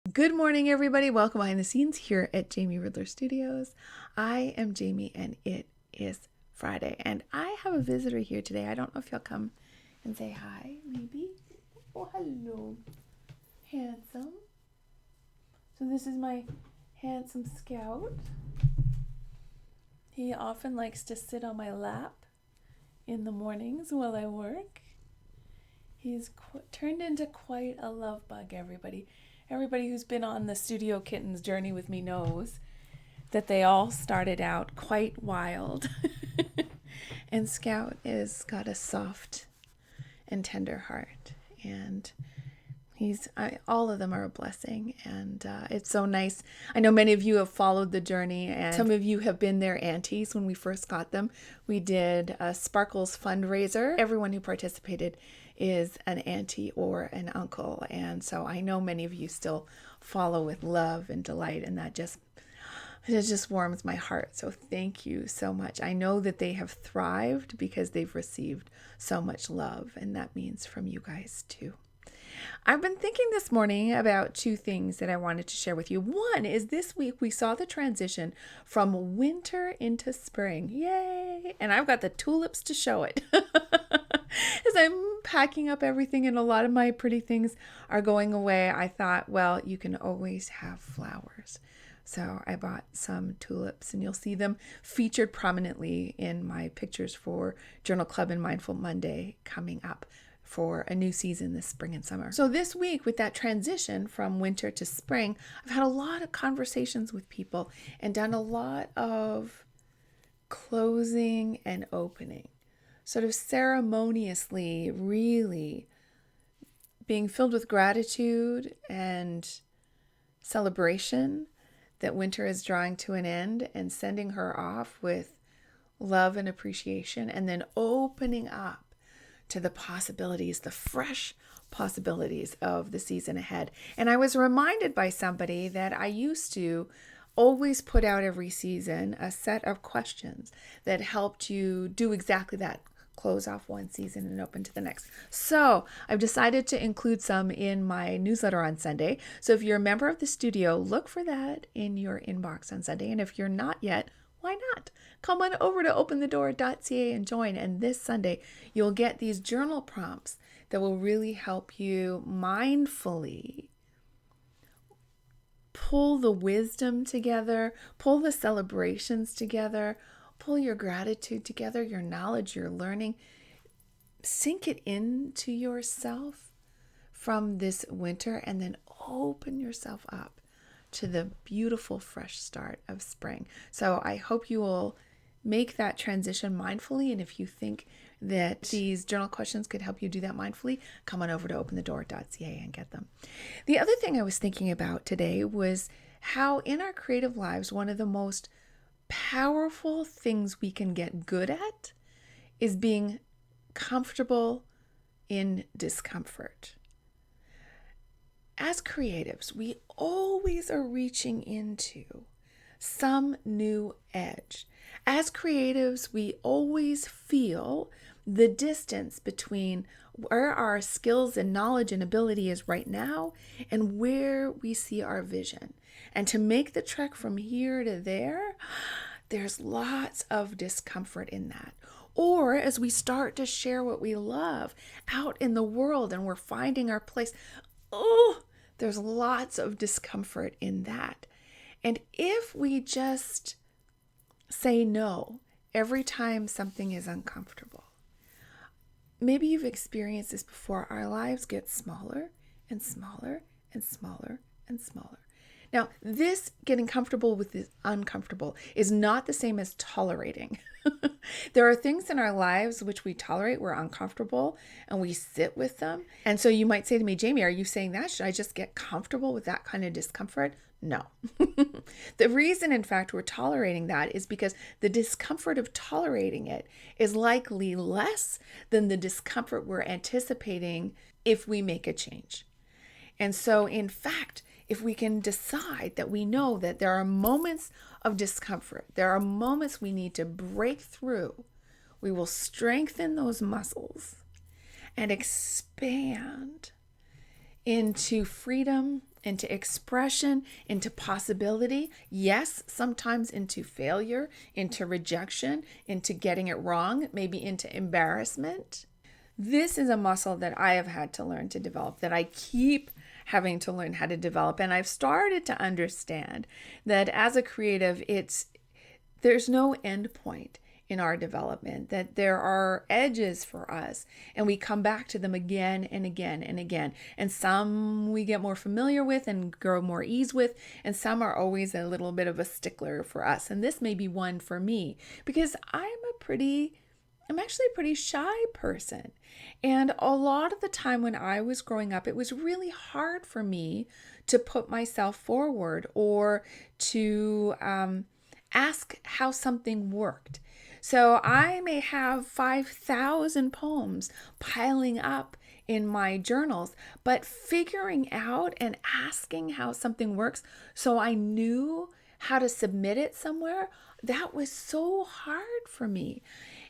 Good morning, everybody. Welcome behind the scenes here at Jamie Riddler Studios. I am Jamie, and it is Friday, and I have a visitor here today. I don't know if you'll come and say hi, maybe. Oh, hello, handsome. So this is my handsome scout. He often likes to sit on my lap in the mornings while I work. He's turned into quite a love bug, everybody. Everybody who's been on the Studio Kittens journey with me knows that they all started out quite wild. And Scout has got a soft and tender heart. And all of them are a blessing. And it's so nice. I know many of you have followed the journey, and some of you have been their aunties when we first got them. We did a Sparkles fundraiser. Everyone who participated is an auntie or an uncle, and so I know many of you still follow with love and delight, and it just warms my heart. So thank you so much. I know that they have thrived because they've received so much love, and that means from you guys too. I've been thinking this morning about two things that I wanted to share with you. One is this week we saw the transition from winter into spring. Yay! And I've got the tulips to show it. As I'm packing up everything and a lot of my pretty things are going away, I thought, well, you can always have flowers. So I bought some tulips, and you'll see them featured prominently in my pictures for Journal Club and Mindful Monday coming up for a new season this spring and summer. So this week, with that transition from winter to spring, I've had a lot of conversations with people and done a lot of closing and opening, sort of ceremoniously, really being filled with gratitude and celebration that winter is drawing to an end, and sending her off with love and appreciation, and then opening up to the possibilities, the fresh possibilities of the season ahead. And I was reminded by somebody that I used to always put out every season a set of questions that helped you do exactly that. Close off one season and open to the next. So I've decided to include some in my newsletter on Sunday. So if you're a member of the studio, look for that in your inbox on Sunday. And if you're not yet, why not? Come on over to openthedoor.ca and join. And this Sunday, you'll get these journal prompts that will really help you mindfully pull the wisdom together, pull the celebrations together, pull your gratitude together, your knowledge, your learning. Sink it into yourself from this winter, and then open yourself up to the beautiful fresh start of spring. So I hope you will make that transition mindfully. And if you think that these journal questions could help you do that mindfully, come on over to openthedoor.ca and get them. The other thing I was thinking about today was how in our creative lives, one of the most powerful things we can get good at is being comfortable in discomfort. As creatives, we always are reaching into some new edge. As creatives, we always feel the distance between where our skills and knowledge and ability is right now and where we see our vision. And to make the trek from here to there, there's lots of discomfort in that. Or as we start to share what we love out in the world and we're finding our place, there's lots of discomfort in that. And if we just say no every time something is uncomfortable, maybe you've experienced this before, our lives get smaller and smaller and smaller and smaller. Now, this getting comfortable with the uncomfortable is not the same as tolerating. There are things in our lives which we tolerate, we're uncomfortable, and we sit with them. And so you might say to me, Jamie, are you saying that? Should I just get comfortable with that kind of discomfort? No. The reason, in fact, we're tolerating that is because the discomfort of tolerating it is likely less than the discomfort we're anticipating if we make a change. And so, in fact, if we can decide that we know that there are moments of discomfort, there are moments we need to break through, we will strengthen those muscles and expand into freedom into expression, into possibility. Yes, sometimes into failure, into rejection, into getting it wrong, maybe into embarrassment. This is a muscle that I have had to learn to develop, that I keep having to learn how to develop. And I've started to understand that as a creative, there's no end point in our development, that there are edges for us, and we come back to them again and again and again. And some we get more familiar with and grow more ease with, and some are always a little bit of a stickler for us. And this may be one for me, because I'm actually a pretty shy person. And a lot of the time when I was growing up, it was really hard for me to put myself forward or to ask how something worked. So I may have 5,000 poems piling up in my journals, but figuring out and asking how something works so I knew how to submit it somewhere, that was so hard for me.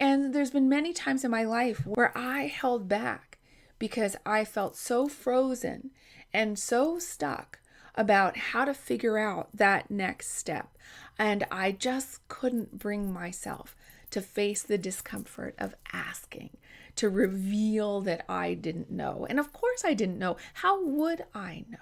And there's been many times in my life where I held back because I felt so frozen and so stuck about how to figure out that next step. And I just couldn't bring myself to face the discomfort of asking, to reveal that I didn't know. And of course I didn't know. How would I know?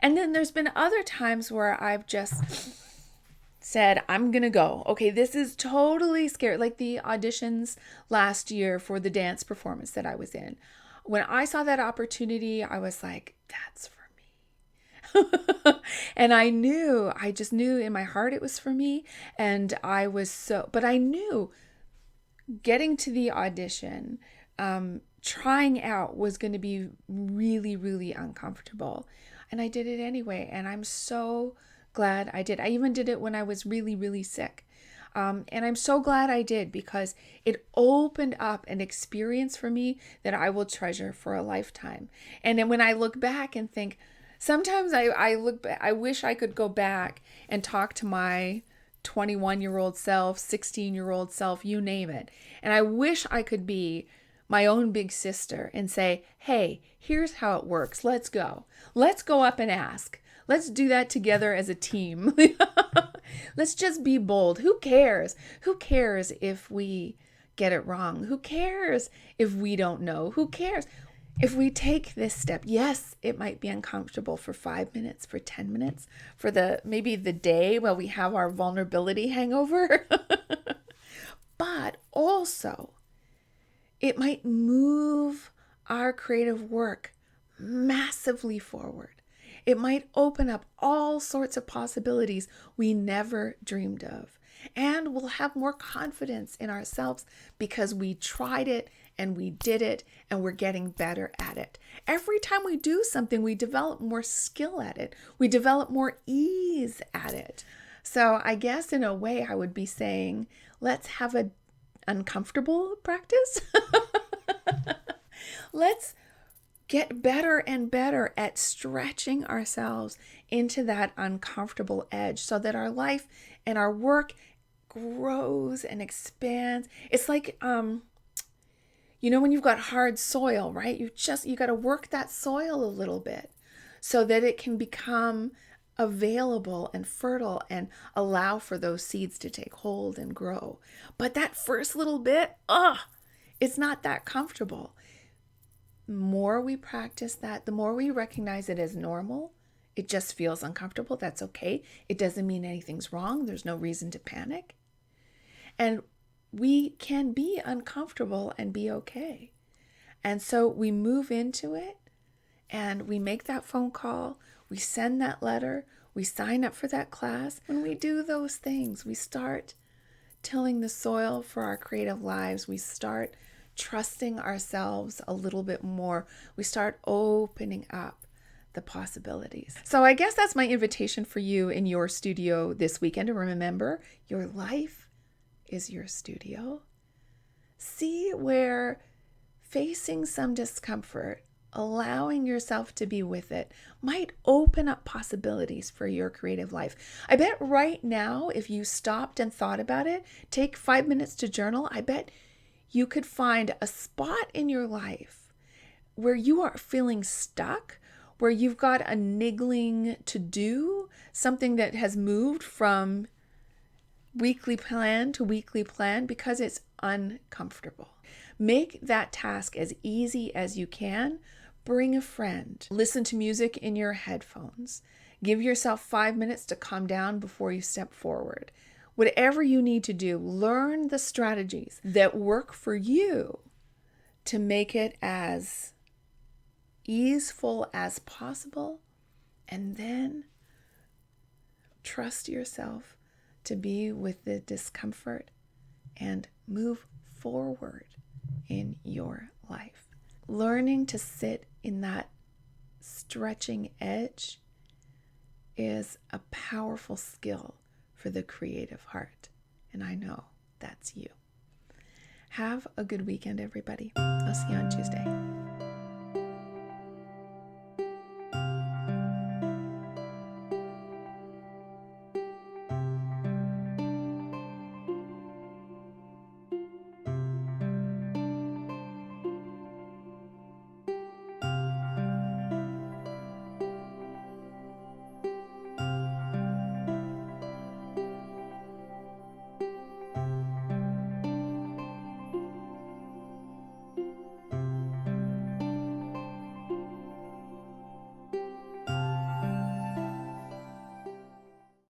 And then there's been other times where I've just said, I'm going to go. Okay, this is totally scary. Like the auditions last year for the dance performance that I was in. When I saw that opportunity, I was like, that's for me. And I just knew in my heart it was for me. And but I knew getting to the audition, trying out was going to be really, really uncomfortable. And I did it anyway. And I'm so glad I did. I even did it when I was really, really sick. And I'm so glad I did, because it opened up an experience for me that I will treasure for a lifetime. And then when I look back and think, sometimes I wish I could go back and talk to my 21-year-old self, 16-year-old self, you name it. And I wish I could be my own big sister and say, hey, here's how it works. Let's go. Let's go up and ask. Let's do that together as a team. Let's just be bold. Who cares? Who cares if we get it wrong? Who cares if we don't know? Who cares? If we take this step, yes, it might be uncomfortable for 5 minutes, for 10 minutes, for maybe the day while we have our vulnerability hangover. But also, it might move our creative work massively forward. It might open up all sorts of possibilities we never dreamed of. And we'll have more confidence in ourselves because we tried it and we did it and we're getting better at it. Every time we do something, we develop more skill at it. We develop more ease at it. So I guess in a way I would be saying, let's have an uncomfortable practice. Let's get better and better at stretching ourselves into that uncomfortable edge so that our life and our work grows and expands. It's like, when you've got hard soil, right? You got to work that soil a little bit so that it can become available and fertile and allow for those seeds to take hold and grow. But that first little bit, it's not that comfortable. The more we practice that, the more we recognize it as normal. It just feels uncomfortable. That's okay. It doesn't mean anything's wrong. There's no reason to panic. And we can be uncomfortable and be okay. And so we move into it and we make that phone call. We send that letter. We sign up for that class. When we do those things, we start tilling the soil for our creative lives. We start trusting ourselves a little bit more. We start opening up the possibilities. So I guess that's my invitation for you in your studio this weekend. To remember, your life is your studio. See where facing some discomfort, allowing yourself to be with it, might open up possibilities for your creative life. I bet right now, if you stopped and thought about it, take 5 minutes to journal, I bet you could find a spot in your life where you are feeling stuck, where you've got a niggling to do, something that has moved from weekly plan to weekly plan because it's uncomfortable. Make that task as easy as you can. Bring a friend. Listen to music in your headphones. Give yourself 5 minutes to calm down before you step forward. Whatever you need to do, learn the strategies that work for you to make it as easeful as possible, and then trust yourself to be with the discomfort and move forward in your life. Learning to sit in that stretching edge is a powerful skill for the creative heart, and I know that's you. Have a good weekend, everybody. I'll see you on Tuesday.